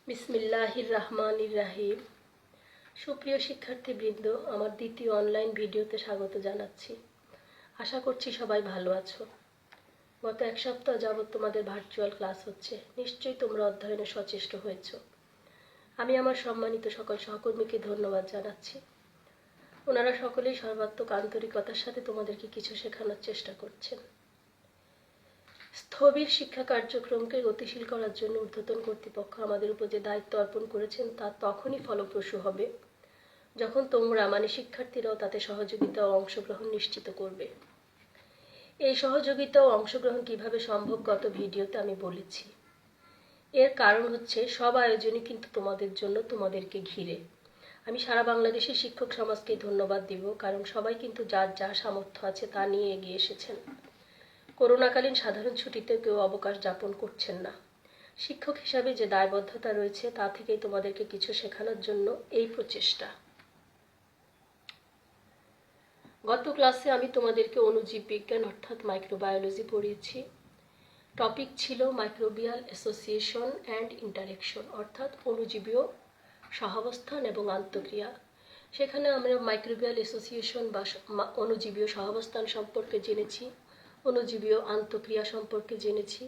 বিসমিল্লাহির রহমানির রহিম। সুপ্রিয় শিক্ষার্থীবৃন্দ, আমার দ্বিতীয় অনলাইন ভিডিওতে স্বাগত জানাচ্ছি। আশা করছি সবাই ভালো আছো। গত এক সপ্তাহ যাবৎ তোমাদের ভার্চুয়াল ক্লাস হচ্ছে, নিশ্চয়ই তোমরা অধ্যয়নে সচেষ্ট হয়েছ। আমি আমার সম্মানিত সকল সহকর্মীকে ধন্যবাদ জানাচ্ছি। ওনারা সকলেই সর্বাত্মক আন্তরিকতার সাথে তোমাদেরকে কিছু শেখানোর চেষ্টা করছেন। স্থবির শিক্ষা কার্যক্রমকে গতিশীল করার জন্য ঊর্ধ্বতন কর্তৃপক্ষ আমাদের উপর যে দায়িত্ব অর্পণ করেছেন তা তখনই ফলপ্রসূ হবে যখন তোমরা শিক্ষার্থীরাও তাতে সহযোগিতা ও অংশগ্রহণ নিশ্চিত করবে। এই সহযোগিতা ও অংশগ্রহণ কিভাবে সম্ভব গত ভিডিওতে আমি বলেছি। এর কারণ হচ্ছে সব আয়োজনই কিন্তু তোমাদের জন্য, তোমাদেরকে ঘিরে। আমি সারা বাংলাদেশের শিক্ষক সমাজকে ধন্যবাদ দিব, কারণ সবাই কিন্তু যার যা সামর্থ্য আছে তা নিয়ে এগিয়ে এসেছেন। করোনাকালীন সাধারণ ছুটিতে কেউ অবকাশ যাপন করছেন না। শিক্ষক হিসাবে যে দায়বদ্ধতা রয়েছে তা থেকেই তোমাদেরকে কিছু শেখানোর জন্য এই প্রচেষ্টা। গত ক্লাসে আমি তোমাদেরকে অণুজীব বিজ্ঞান অর্থাৎ মাইক্রোবায়োলজি পড়িয়েছি। টপিক ছিল মাইক্রোবিয়াল অ্যাসোসিয়েশন অ্যান্ড ইন্টারেকশন অর্থাৎ অণুজীবীয় সহাবস্থান এবং আন্তঃক্রিয়া। সেখানে আমরা মাইক্রোবিয়াল অ্যাসোসিয়েশন বা অণুজীবীয় সহাবস্থান সম্পর্কে জেনেছি, অণুজীবীয় আন্তঃক্রিয়া সম্পর্কে জেনেছি।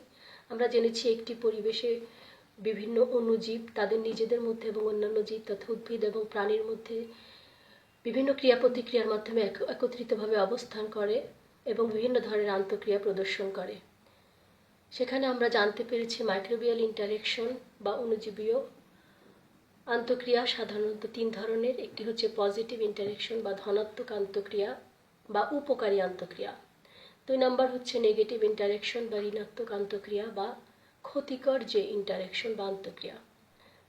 আমরা জেনেছি একটি পরিবেশে বিভিন্ন অণুজীব তাদের নিজেদের মধ্যে এবং অন্যান্য জীব তথা উদ্ভিদ এবং প্রাণীর মধ্যে বিভিন্ন ক্রিয়া প্রতিক্রিয়ার মাধ্যমে একত্রিতভাবে অবস্থান করে এবং বিভিন্ন ধরনের আন্তঃক্রিয়া প্রদর্শন করে। সেখানে আমরা জানতে পেরেছি মাইক্রোবিয়াল ইন্টারেকশন বা অণুজীবীয় আন্তঃক্রিয়া সাধারণত তিন ধরনের। একটি হচ্ছে পজিটিভ ইন্টারেকশন বা ধনাত্মক আন্তঃক্রিয়া বা উপকারী আন্তঃক্রিয়া। 2 নম্বর হচ্ছে নেগেটিভ ইন্টারেকশন বা ঋণাত্মক আন্তঃক্রিয়া বা ক্ষতিকর যে ইন্টারেকশন বা আন্তঃক্রিয়া।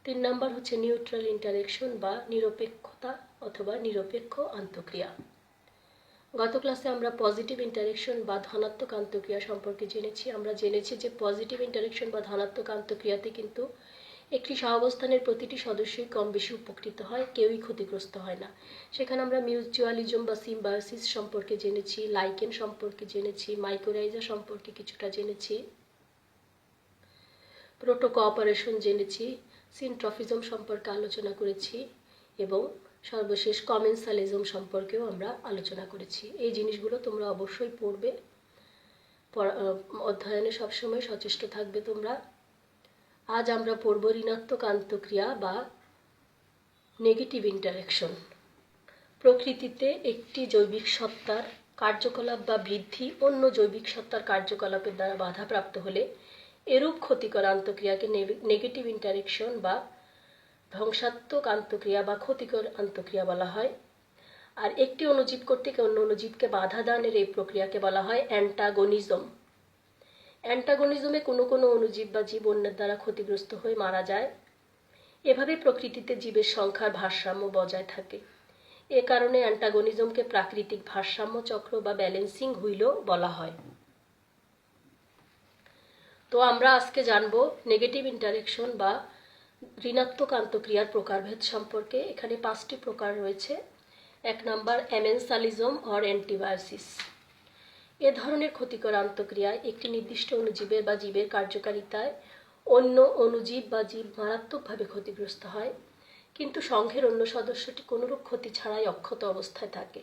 3 নম্বর হচ্ছে নিউট্রাল ইন্টারেকশন বা নিরপেক্ষতা অথবা নিরপেক্ষ আন্তঃক্রিয়া। গত ক্লাসে আমরা পজিটিভ ইন্টারেকশন বা ধনাত্মক আন্তঃক্রিয়া সম্পর্কে জেনেছি। আমরা জেনেছি যে পজিটিভ ইন্টারেকশন বা ধনাত্মক আন্তঃক্রিয়াতে কিন্তু একটি সহাবস্থানের প্রতিটি সদস্যই কম বেশি উপকৃত হয়, কেউই ক্ষতিগ্রস্ত হয় না। সেখানে আমরা মিউচুয়ালিজম বা সিম্বায়োসিস সম্পর্কে জেনেছি, লাইকেন সম্পর্কে জেনেছি, মাইকোরাইজা সম্পর্কে কিছুটা জেনেছি, প্রোটোকোঅপারেশন জেনেছি, সিনট্রফিজম সম্পর্কে আলোচনা করেছি এবং সর্বশেষ কমেন্সালিজম সম্পর্কেও আমরা আলোচনা করেছি। এই জিনিসগুলো তোমরা অবশ্যই পড়বে, অধ্যয়নে সবসময় সচেষ্ট থাকবে তোমরা। আজ আমরা পড়ব ঋণাত্মক আন্তঃক্রিয়া বা নেগেটিভ ইন্টারেকশন। প্রকৃতিতে একটি জৈবিক সত্তার কার্যকলাপ বা বৃদ্ধি অন্য জৈবিক সত্তার কার্যকলাপের দ্বারা বাধাপ্রাপ্ত হলে এরূপ ক্ষতিকর আন্তঃক্রিয়াকে নেগেটিভ ইন্টারেকশন বা ধ্বংসাত্মক আন্তঃক্রিয়া বা ক্ষতিকর আন্তঃক্রিয়া বলা হয়। আর একটি অণুজীব কর্তৃক অন্য অণুজীবকে বাধা দানের এই প্রক্রিয়াকে বলা হয় অ্যান্টাগনিজম। অ্যান্টাগনিজমে কোনো কোনো অণুজীব বা জীব অন্যের দ্বারা ক্ষতিগ্রস্ত হয়ে মারা যায়। এভাবে প্রকৃতিতে জীবের সংখ্যার ভারসাম্য বজায় থাকে। এ কারণে অ্যান্টাগনিজমকে প্রাকৃতিক ভারসাম্য চক্র বা ব্যালেন্সিং হুইলও বলা হয়। তো আমরা আজকে জানবো নেগেটিভ ইন্টারেকশন বা ঋণাত্মক আন্তঃক্রিয়ার প্রকারভেদ সম্পর্কে। এখানে 5টি প্রকার রয়েছে। 1 নম্বর অ্যামেনসালিজম অর অ্যান্টিবায়োসিস। এ ধরনের ক্ষতিকর আন্তঃক্রিয়ায় একটি নির্দিষ্ট অণুজীবের বা জীবের কার্যকারিতায় অন্য অণুজীব বা জীব মারাত্মকভাবে ক্ষতিগ্রস্ত হয়, কিন্তু সংঘের অন্য সদস্যটি কোনোরূপ ক্ষতি ছাড়াই অক্ষত অবস্থায় থাকে।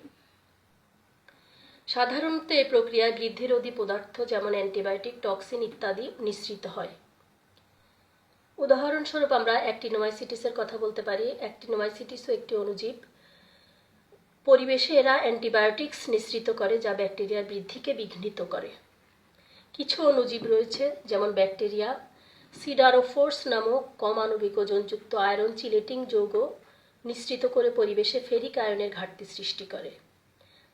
সাধারণত এই প্রক্রিয়ায় বৃদ্ধিরোধী পদার্থ যেমন অ্যান্টিবায়োটিক, টক্সিন ইত্যাদি নিঃসৃত হয়। উদাহরণস্বরূপ আমরা অ্যাক্টিনোমাইসিটিসের কথা বলতে পারি। অ্যাক্টিনোমাইসিটিসও একটি অণুজীব। পরিবেশে এরা অ্যান্টিবায়োটিক্স নিঃসৃত করে যা ব্যাকটেরিয়ার বৃদ্ধিকে বিঘ্নিত করে। কিছু অণুজীব রয়েছে যেমন ব্যাকটেরিয়া সিডারোফোর্স নামক কম আণবিক ওজনযুক্ত আয়রন চিলেটিং যৌগ নিঃসৃত করে পরিবেশে ফেরিক আয়নের ঘাটতি সৃষ্টি করে,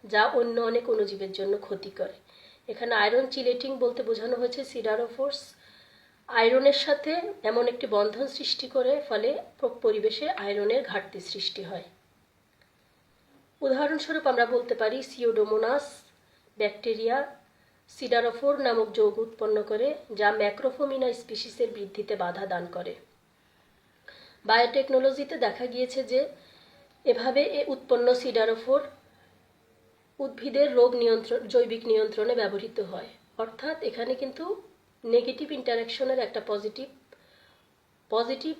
যা অন্য অনেক অণুজীবের জন্য ক্ষতি করে। এখানে আয়রন চিলেটিং বলতে বোঝানো হয়েছে সিডারোফোর্স আয়রনের সাথে এমন একটি বন্ধন সৃষ্টি করে ফলে পরিবেশে আয়রনের ঘাটতি সৃষ্টি হয়। উদাহরণস্বরূপ আমরা বলতে পারি সিওডোমোনাস ব্যাকটেরিয়া সিডারোফোর নামক যৌগ উৎপন্ন করে যা ম্যাক্রোফোমিনা স্পিসিসের বৃদ্ধিতে বাধা দান করে। বায়োটেকনোলজিতে দেখা গিয়েছে যে এভাবে উৎপন্ন সিডারোফোর উদ্ভিদের জৈবিক নিয়ন্ত্রণে ব্যবহৃত হয়। অর্থাৎ এখানে কিন্তু নেগেটিভ ইন্টারেকশনের একটা পজিটিভ পজিটিভ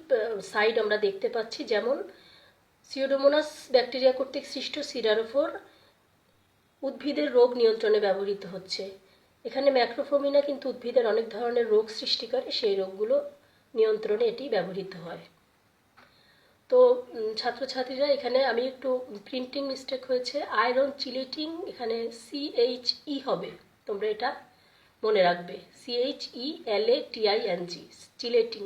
সাইড আমরা দেখতে পাচ্ছি, যেমন সিউডোমোনাস ব্যাকটেরিয়া কর্তৃক সৃষ্ট সিডারোফোর উদ্ভিদের রোগ নিয়ন্ত্রণে ব্যবহৃত হচ্ছে। এখানে ম্যাক্রোফোমিনা কিন্তু উদ্ভিদের অনেক ধরনের রোগ সৃষ্টি করে, সেই রোগগুলো নিয়ন্ত্রণে এটি ব্যবহৃত হয়। তো ছাত্রছাত্রীরা, এখানে আমি একটু প্রিন্টিং মিস্টেক হয়েছে, আয়রন চিলেটিং, এখানে CHE হবে, তোমরা এটা মনে রাখবে, CHELATING, চিলেটিং।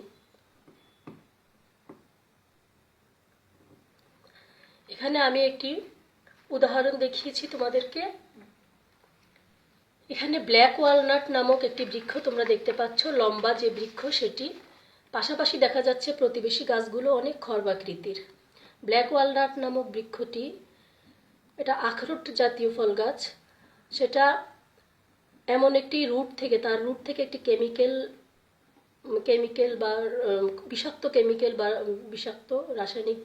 এখানে আমি একটি উদাহরণ দেখিয়েছি তোমাদেরকে। এখানে ব্ল্যাক ওয়ালনাট নামক একটি বৃক্ষ তোমরা দেখতে পাচ্ছ, লম্বা যে বৃক্ষ সেটি, পাশাপাশি দেখা যাচ্ছে প্রতিবেশী গাছগুলো অনেক খর্বাকৃতির। ব্ল্যাক ওয়ালনাট নামক বৃক্ষটি, এটা আখরোট জাতীয় ফল গাছ, সেটা এমন একটি তার রুট থেকে একটি কেমিক্যাল বা বিষাক্ত কেমিক্যাল বা বিষাক্ত রাসায়নিক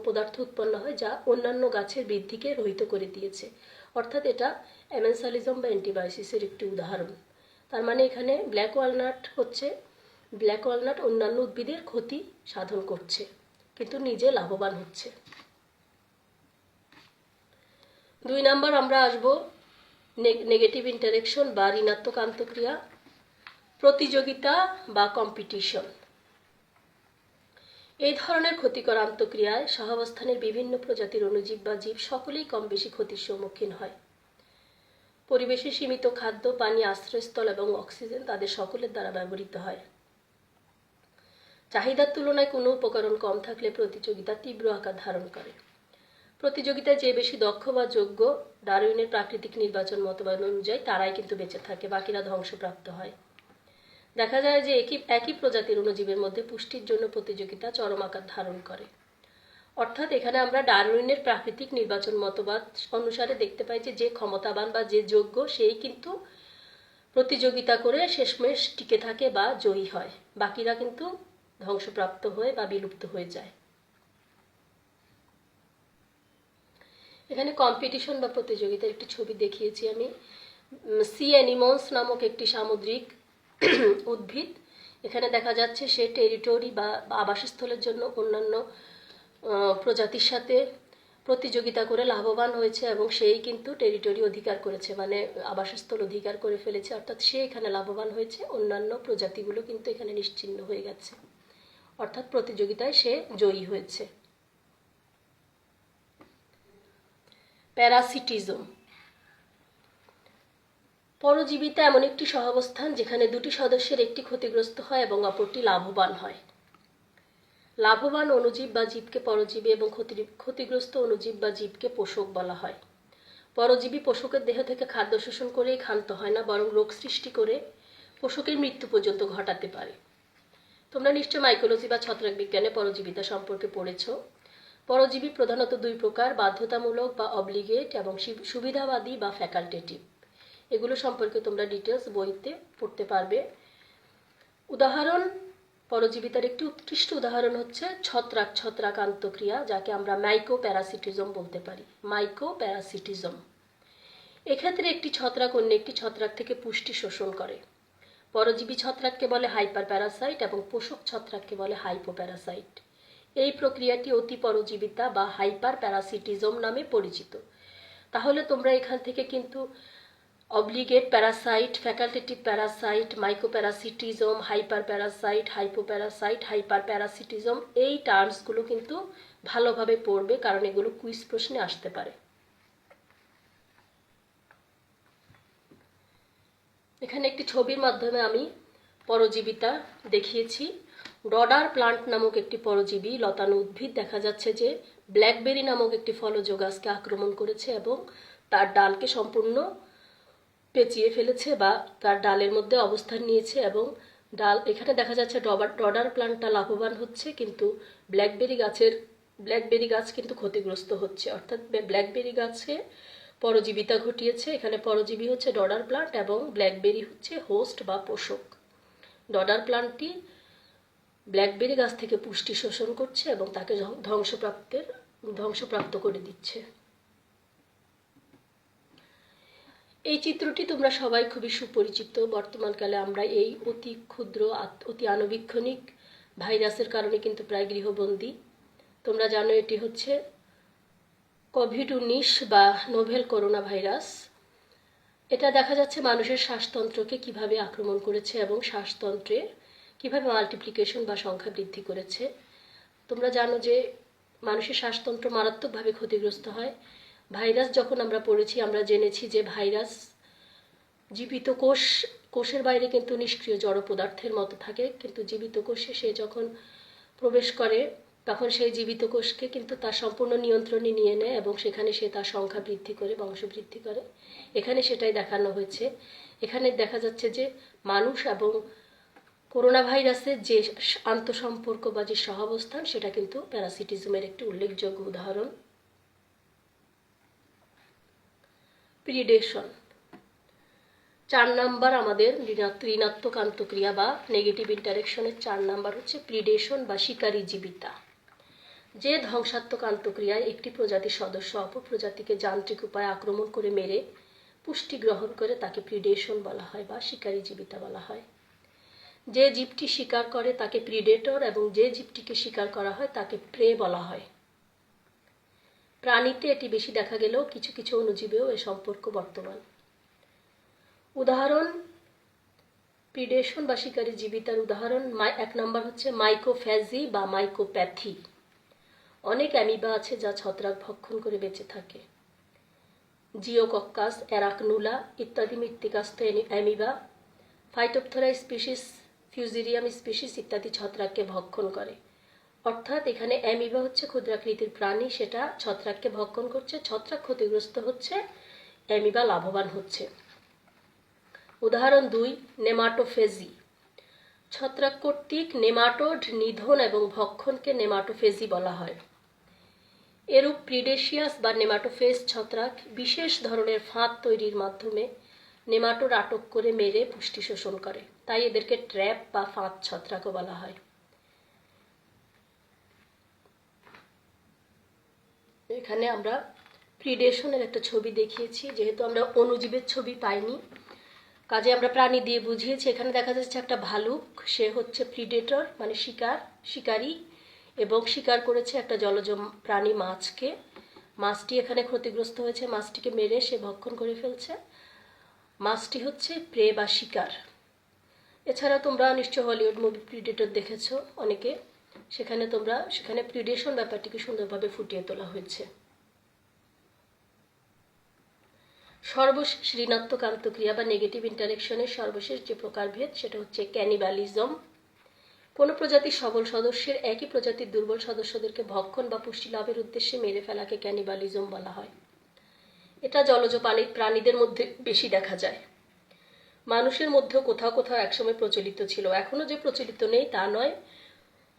পদার্থ উৎপন্ন হয়, যা অন্যান্য গাছের বৃদ্ধিকে রহিত করে দিয়েছে। অর্থাৎ এটা অ্যামেনসালিজম বা অ্যান্টিবায়োসিসের একটি উদাহরণ। তার মানে এখানে ব্ল্যাক ওয়ালনাট অন্যান্য উদ্ভিদের ক্ষতি সাধন করছে, কিন্তু নিজে লাভবান হচ্ছে। 2 নাম্বার আমরা আসব নেগেটিভ ইন্টারেকশন বা ঋণাত্মক আন্তঃক্রিয়া, প্রতিযোগিতা বা কম্পিটিশন। এই ধরনের ক্ষতিকর আন্তঃক্রিয়ায় সহাবস্থানের বিভিন্ন প্রজাতির অণুজীব বা জীব সকলেই কম বেশি ক্ষতির সম্মুখীন হয়। পরিবেশে সীমিত খাদ্য, পানি, আশ্রয়স্থল এবং অক্সিজেন তাদের সকলের দ্বারা ব্যবহৃত হয়। চাহিদার তুলনায় কোনো উপকরণ কম থাকলে প্রতিযোগিতা তীব্র আকার ধারণ করে। প্রতিযোগিতায় যে বেশি দক্ষ বা যোগ্য, ডারউইনের প্রাকৃতিক নির্বাচন মতবাদ অনুযায়ী তারাই কিন্তু বেঁচে থাকে, বাকিরা ধ্বংসপ্রাপ্ত হয়। দেখা যায় যে একই প্রজাতির অণুজীবের মধ্যে পুষ্টির জন্য প্রতিযোগিতা চরম আকার ধারণ করে। অর্থাৎ এখানে আমরা ডারউইনের প্রাকৃতিক নির্বাচন মতবাদ অনুসারে দেখতে পাই যে ক্ষমতাবান বা যে যোগ্য, সেই কিন্তু প্রতিযোগিতা করে শেষমেশ টিকে থাকে বা জয়ী হয়, বাকিরা কিন্তু ধ্বংসপ্রাপ্ত হয়ে বা বিলুপ্ত হয়ে যায়। এখানে কম্পিটিশন বা প্রতিযোগিতার একটি ছবি দেখিয়েছি আমি। সি অ্যানিমলস নামক একটি সামুদ্রিক উদ্ভিদ, এখানে দেখা যাচ্ছে সে টেরিটরি বা আবাসস্থলের জন্য অন্যান্য প্রজাতির সাথে প্রতিযোগিতা করে লাভবান হয়েছে এবং সেই কিন্তু টেরিটরি অধিকার করেছে, মানে আবাসস্থল অধিকার করে ফেলেছে, অর্থাৎ সে এখানে লাভবান হয়েছে, অন্যান্য প্রজাতিগুলো কিন্তু এখানে নিশ্চিহ্ন হয়ে গেছে, অর্থাৎ প্রতিযোগিতায় সে জয়ী হয়েছে। প্যারাসিটিজম। পরজীবিতা এমন একটি সহাবস্থান যেখানে দুটি সদস্যের একটি ক্ষতিগ্রস্ত হয় এবং অপরটি লাভবান হয়। লাভবান অণুজীব বা জীবকে পরজীবী এবং ক্ষতিগ্রস্ত অণুজীব বা জীবকে পোষক বলা হয়। পরজীবী পোষকের দেহ থেকে খাদ্য শোষণ করেই ক্ষান্ত হয় না, বরং রোগ সৃষ্টি করে পোষকের মৃত্যু পর্যন্ত ঘটাতে পারে। তোমরা নিশ্চয় মাইকোলজি বা ছত্রাক বিজ্ঞানে পরজীবিতা সম্পর্কে পড়েছ। পরজীবী প্রধানত 2 প্রকার, বাধ্যতামূলক বা অব্লিগেট এবং সুবিধাবাদী বা ফ্যাকাল্টেটিভ। এগুলো সম্পর্কে তোমরা ডিটেলস বইতে পড়তে পারবে। উদাহরণ, পরজীবিতার একটি উৎকৃষ্ট উদাহরণ হচ্ছে ছত্রাক আন্তঃক্রিয়া, যাকে আমরা মাইকোপ্যারাসিটিজম বলতে পারি। মাইকোপ্যারাসিটিজম, এক্ষেত্রে একটি ছত্রাক অন্য একটি ছত্রাক থেকে পুষ্টি শোষণ করে। পরজীবী ছত্রাককে বলে হাইপার প্যারাসাইট এবং পোষক ছত্রাককে বলে হাইপোপ্যারাসাইট। এই প্রক্রিয়াটি অতি পরজীবিতা বা হাইপার প্যারাসিটিজম নামে পরিচিত। তাহলে তোমরা এখান থেকে কিন্তু obligate parasite, facultative parasite, mycoparasitism, hyper parasite, hypoparasite, hyper parasitism, এই টার্মসগুলো কিন্তু ভালোভাবে পড়বে, কারণ এগুলো কুইজ প্রশ্নে আসতে পারে। এখানে একটি ছবির মাধ্যমে আমি পরজীবিতা দেখিয়েছি। ডডার প্লান্ট নামক একটি পরজীবী লতানো উদ্ভিদ, দেখা যাচ্ছে যে ব্ল্যাকবেরি নামক একটি ফলজ গাছকে আক্রমণ করেছে এবং তার ডালকে সম্পূর্ণ পেঁচিয়ে ফেলেছে বা তার ডালের মধ্যে অবস্থান নিয়েছে, এবং এখানে দেখা যাচ্ছে ডডার প্লান্টটা লাভবান হচ্ছে, কিন্তু ব্ল্যাকবেরি গাছ কিন্তু ক্ষতিগ্রস্ত হচ্ছে। অর্থাৎ ব্ল্যাকবেরি গাছে পরজীবিতা ঘটিয়েছে। এখানে পরজীবী হচ্ছে ডডার প্লান্ট এবং ব্ল্যাকবেরি হচ্ছে হোস্ট বা পোষক। ডডার প্লান্টটি ব্ল্যাকবেরি গাছ থেকে পুষ্টি শোষণ করছে এবং তাকে ধ্বংসপ্রাপ্ত করে দিচ্ছে। এই চিত্রটি তোমরা সবাই খুবই সুপরিচিত। বর্তমানকালে আমরা এই অতি ক্ষুদ্র, অতি আণুবীক্ষণিক ভাইরাসের কারণে কিন্তু প্রায় গৃহবন্দী। তোমরা জানো এটি হচ্ছে কোভিড-19 বা নোভেল করোনা ভাইরাস। এটা দেখা যাচ্ছে মানুষের শ্বাসতন্ত্রকে কিভাবে আক্রমণ করেছে এবং শ্বাসতন্ত্রে কিভাবে মাল্টিপ্লিকেশন বা সংখ্যা বৃদ্ধি করেছে। তোমরা জানো যে মানুষের শ্বাসতন্ত্র মারাত্মকভাবে ক্ষতিগ্রস্ত হয়। ভাইরাস যখন আমরা পড়েছি আমরা জেনেছি যে ভাইরাস জীবিত কোষের বাইরে কিন্তু নিষ্ক্রিয় জড় পদার্থের মতো থাকে, কিন্তু জীবিত কোষে সে যখন প্রবেশ করে তখন সেই জীবিত কোষকে কিন্তু তার সম্পূর্ণ নিয়ন্ত্রণে নিয়ে নেয় এবং সেখানে সে তার সংখ্যা বৃদ্ধি করে, বংশবৃদ্ধি করে। এখানে সেটাই দেখানো হয়েছে। এখানে দেখা যাচ্ছে যে মানুষ এবং করোনা ভাইরাসের যে আন্তঃসম্পর্ক বা যে সহাবস্থান সেটা কিন্তু প্যারাসিটিজমের একটি উল্লেখযোগ্য উদাহরণ। প্রিডেশন 4 নাম্বার আমাদের ঋণাত্মক আন্তঃক্রিয়া বা নেগেটিভ ইন্টারেকশনের 4 নাম্বার হচ্ছে প্রিডেশন বা শিকারী জীবিতা। যে ধ্বংসাত্মক আন্তঃক্রিয়ায় একটি প্রজাতির সদস্য অপর প্রজাতিকে যান্ত্রিক উপায়ে আক্রমণ করে মেরে পুষ্টি গ্রহণ করে তাকে প্রিডেশন বলা হয় বা শিকারী জীবিতা বলা হয়। যে জীবটি শিকার করে তাকে প্রিডেটর এবং যে জীবটিকে শিকার করা হয় তাকে প্রে বলা হয়। প্রাণীতে এটি বেশি দেখা গেলেও কিছু কিছু অণুজীবেও এ সম্পর্ক বর্তমান। উদাহরণ প্রিডেশন বা শিকারী জীবিতার উদাহরণ 1 নাম্বার হচ্ছে মাইকোফ্যাজি বা মাইকোপ্যাথি। অনেক অ্যামিবা আছে যা ছত্রাক ভক্ষণ করে বেঁচে থাকে। জিওকক্কাস, অ্যারাকনুলা ইত্যাদি মৃত্তিকাস্থ অ্যামিবা, ফাইটোপথরা স্পিসিস, ফিউজিরিয়াম স্পিসিস ইত্যাদি ছত্রাককে ভক্ষণ করে। অর্থাৎ এখানে অ্যামিবা হচ্ছে ক্ষুদ্রাকৃতির প্রাণী, সেটা ছত্রাককে ভক্ষণ করছে, ছত্রাক ক্ষতিগ্রস্ত হচ্ছে, অ্যামিবা লাভবান হচ্ছে। উদাহরণ 2 নেমাটোফেজি। ছত্রাক কর্তৃক নেমাটোড নিধন এবং ভক্ষণকে নেমাটোফেজি বলা হয়। এরূপ প্রিডেশিয়াস বা নেমাটোফেজ ছত্রাক বিশেষ ধরনের ফাঁদ তৈরির মাধ্যমে নেমাটোড আটক করে মেরে পুষ্টি শোষণ করে, তাই এদেরকে ট্র্যাপ বা ফাঁদ ছত্রাকও বলা হয়। এখানে আমরা প্রিডেশনের একটা ছবি দেখিয়েছি, যেহেতু আমরা অণুজীবের ছবি পাইনি কাজে আমরা প্রাণী দিয়ে বুঝিয়েছি। এখানে দেখা যাচ্ছে একটা ভালুক, সে হচ্ছে প্রিডেটর মানে শিকারী এবং শিকার করেছে একটা জলজ প্রাণী মাছকে। মাছটি এখানে ক্ষতিগ্রস্ত হয়েছে, মাছটিকে মেরে সে ভক্ষণ করে ফেলছে। মাছটি হচ্ছে প্রে বা শিকার। এছাড়া তোমরা নিশ্চয় হলিউড মুভি প্রিডেটর দেখেছো অনেকে, সেখানে প্রিডেশন ব্যাপারটিকে সুন্দরভাবে ফুটিয়ে তোলা হয়েছে। সর্বশেষ ঋণাত্মক আন্তঃক্রিয়া বা নেগেটিভ ইন্টারেকশনের সর্বশেষ যে প্রকারভেদ সেটা হচ্ছে ক্যানিবালিজম। কোনো প্রজাতির সবল সদস্যের একই প্রজাতির দুর্বল সদস্যদেরকে ভক্ষণ বা পুষ্টি লাভের উদ্দেশ্যে মেরে ফেলাকে ক্যানিবালিজম বলা হয়। এটা জলজ প্রাণীদের মধ্যে বেশি দেখা যায়। মানুষের মধ্যেও কোথাও কোথাও একসময় প্রচলিত ছিল, এখনো যে প্রচলিত নেই তা নয়,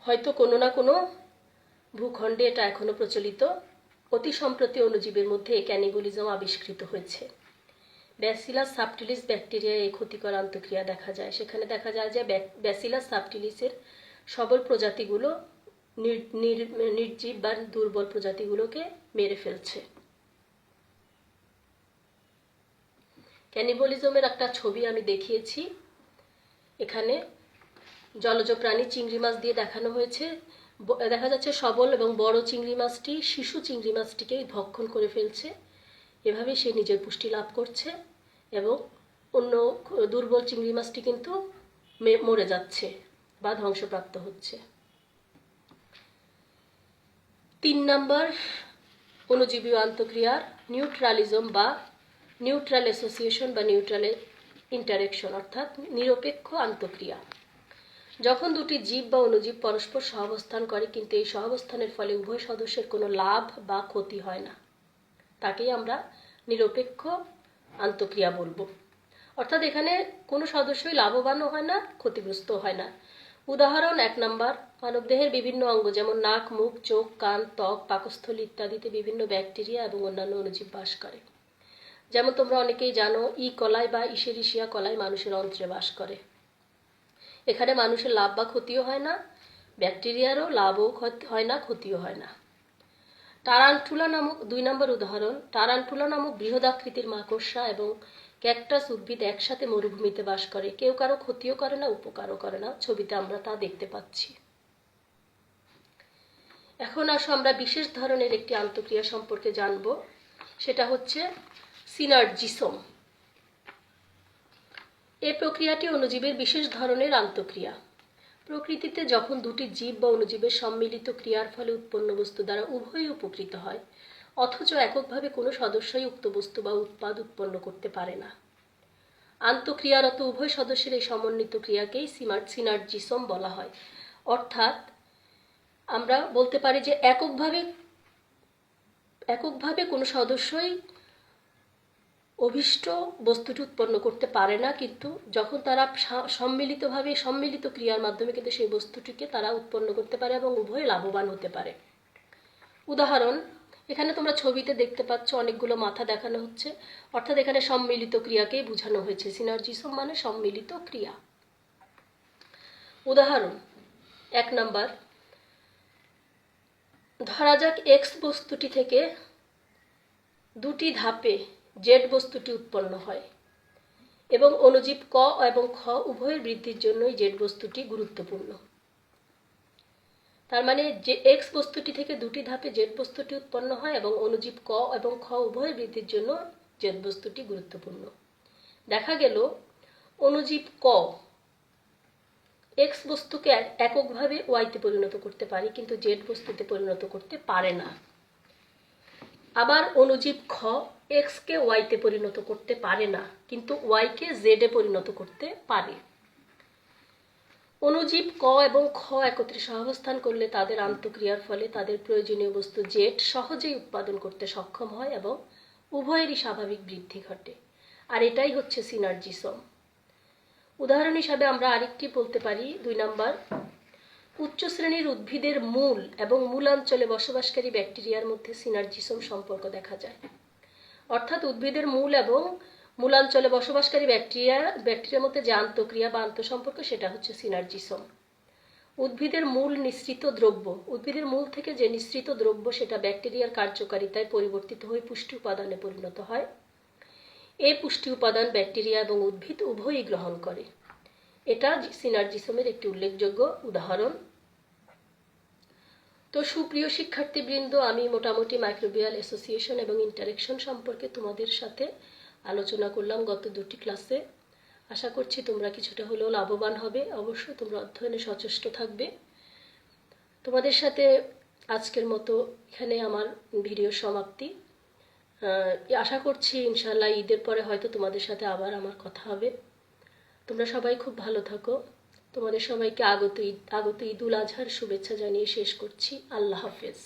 হয়তো কোনো না কোনো ভূখণ্ডে এটা এখনো প্রচলিত। অতি সম্প্রতি অণুজীবের মধ্যে এই ক্যানিবালিজম আবিষ্কৃত হয়েছে। ব্যাসিলাস সাবটিলিস ব্যাকটেরিয়ায় এই ক্ষতিকর আন্তঃক্রিয়া দেখা যায়। সেখানে দেখা যায় যে ব্যাসিলাস সাবটিলিসের সবল প্রজাতিগুলো নির্জীব বা দুর্বল প্রজাতিগুলোকে মেরে ফেলছে। ক্যানিবালিজমের একটা ছবি আমি দেখিয়েছি। এখানে জলজ প্রাণী চিংড়ি মাছ দিয়ে দেখানো হয়েছে। দেখা যাচ্ছে সবল এবং বড় চিংড়ি মাছটি শিশু চিংড়ি মাছটিকে ভক্ষণ করে ফেলছে, এভাবে সে নিজের পুষ্টি লাভ করছে এবং অন্য দুর্বল চিংড়ি মাছটি কিন্তু মরে যাচ্ছে বা ধ্বংসপ্রাপ্ত হচ্ছে। 3 নাম্বার অণুজীবীয় আন্তঃক্রিয়ার নিউট্রালিজম বা নিউট্রাল অ্যাসোসিয়েশন বা নিউট্রাল ইন্টারেকশন অর্থাৎ নিরপেক্ষ আন্তঃক্রিয়া। যখন দুটি জীব বা অণুজীব পরস্পর সহাবস্থান করে কিন্তু এই সহাবস্থানের ফলে উভয় সদস্যের কোনো লাভ বা ক্ষতি হয় না, তাকেই আমরা নিরপেক্ষ আন্তঃক্রিয়া বলবো। অর্থাৎ এখানে কোনো সদস্যই লাভবানও হয় না, ক্ষতিগ্রস্ত হয় না। উদাহরণ 1 নাম্বার মানবদেহের বিভিন্ন অঙ্গ যেমন নাক, মুখ, চোখ, কান, ত্বক, পাকস্থলী ইত্যাদিতে বিভিন্ন ব্যাকটেরিয়া এবং অন্যান্য অণুজীব বাস করে। যেমন তোমরা অনেকেই জানো কলাই বা ইশেরিশিয়া কলাই মানুষের অন্ত্রে বাস করে। এখানে মানুষের লাভ বা ক্ষতিও হয় না, ব্যাকটেরিয়ারও লাভও হয় না, ক্ষতিও হয় না। টারান্টুলা নামক 2 নম্বর উদাহরণ, টারান্টুলা নামক বৃহদাকৃতির মাকড়সা এবং ক্যাকটাস উদ্ভিদ একসাথে মরুভূমিতে বাস করে, কেউ কারো ক্ষতিও করে না, উপকারও করে না। ছবিতে আমরা তা দেখতে পাচ্ছি। এখন আসো আমরা বিশেষ ধরনের একটি আন্তঃক্রিয়া সম্পর্কে জানব, সেটা হচ্ছে সিনার্জিসম। এই প্রক্রিয়াটি অণুজীবের বিশেষ ধরনের আন্তঃক্রিয়া। প্রকৃতিতে যখন দুটি জীব বা অণুজীবের সম্মিলিত ক্রিয়ার ফলে উৎপন্ন বস্তু দ্বারা উভয়ই উপকৃত হয়, অথচ এককভাবে কোনো সদস্যই উক্ত বস্তু বা উৎপাদ উৎপন্ন করতে পারে না, আন্তঃক্রিয়ারত উভয় সদস্যের এই সমন্বিত ক্রিয়াকেই সিনার্জিসম বলা হয়। অর্থাৎ আমরা বলতে পারি যে এককভাবে কোনো সদস্যই অভীষ্ট বস্তুটি উৎপন্ন করতে পারে না, কিন্তু যখন তারা সম্মিলিত ক্রিয়ার মাধ্যমে কিন্তু সেই বস্তুটিকে তারা উৎপন্ন করতে পারে এবং উভয় লাভবান হতে পারে। উদাহরণ, এখানে তোমরা ছবিতে দেখতে পাচ্ছ অনেকগুলো মাথা দেখানো হচ্ছে, অর্থাৎ এখানে সম্মিলিত ক্রিয়াকেই বোঝানো হয়েছে। সিনার্জিসম মানে সম্মিলিত ক্রিয়া। উদাহরণ 1 নাম্বার, ধরা যাক এক্স বস্তুটি থেকে দুটি ধাপে জেড বস্তুটি উৎপন্ন হয় এবং অণুজীব ক এবং খ উভয়ের বৃদ্ধির জন্যই জেড বস্তুটি গুরুত্বপূর্ণ। তার মানে যে এক্স বস্তুটি থেকে দুটি ধাপে জেড বস্তুটি উৎপন্ন হয় এবং অণুজীব ক এবং খ উভয়ের বৃদ্ধির জন্য জেড বস্তুটি গুরুত্বপূর্ণ। দেখা গেল অণুজীব ক এক্স বস্তুকে এককভাবে ওয়াইতে পরিণত করতে পারে, কিন্তু জেড বস্তুতে পরিণত করতে পারে না। আবার অণুজীব খ এক্সকে ওয়াইতে পরিণত করতে পারে না, কিন্তু ওয়াইকে জেডে পরিণত করতে পারে। অণুজীব ক এবং খ একত্রে সহাবস্থান করলে তাদের আন্তঃক্রিয়ার ফলে তাদের প্রয়োজনীয় বস্তু জেড সহজেই উৎপাদন করতে সক্ষম হয় এবং উভয়েরই স্বাভাবিক বৃদ্ধি ঘটে, আর এটাই হচ্ছে সিনার্জিসম। উদাহরণ হিসাবে আমরা আরেকটি বলতে পারি 2 নাম্বার, উচ্চ শ্রেণীর উদ্ভিদের মূল এবং মূলাঞ্চলে বসবাসকারী ব্যাকটেরিয়ার মধ্যে সিনার্জিসম সম্পর্ক দেখা যায়। অর্থাৎ উদ্ভিদের মূল এবং মূলাঞ্চলে বসবাসকারী ব্যাকটেরিয়ার মধ্যে যে আন্তঃক্রিয়া বা আন্তঃসম্পর্ক, সেটা হচ্ছে সিনার্জিসম। উদ্ভিদের মূল থেকে যে নিঃসৃত দ্রব্য সেটা ব্যাকটেরিয়ার কার্যকারিতায় পরিবর্তিত হয়ে পুষ্টি উপাদানে পরিণত হয়। এই পুষ্টি উপাদান ব্যাকটেরিয়া এবং উদ্ভিদ উভয়ই গ্রহণ করে। এটা সিনার্জিসমের একটি উল্লেখযোগ্য উদাহরণ। তো সুপ্রিয় শিক্ষার্থীবৃন্দ, আমি মোটামুটি মাইক্রোবিয়াল অ্যাসোসিয়েশন এবং ইন্টারেকশন সম্পর্কে তোমাদের সাথে আলোচনা করলাম গত 2টি ক্লাসে। আশা করছি তোমরা কিছুটা হলেও লাভবান হবে। অবশ্যই তোমরা অধ্যয়নে সচেষ্ট থাকবে। তোমাদের সাথে আজকের মতো এখানে আমার ভিডিও সমাপ্তি। আশা করছি ইনশাআল্লাহ ঈদের পরে হয়তো তোমাদের সাথে আবার আমার কথা হবে। তোমরা সবাই খুব ভালো থাকো। তোমাদের সবাইকে আগত ঈদ উল আজহার শুভেচ্ছা জানিয়ে শেষ করছি। আল্লাহ হাফেজ।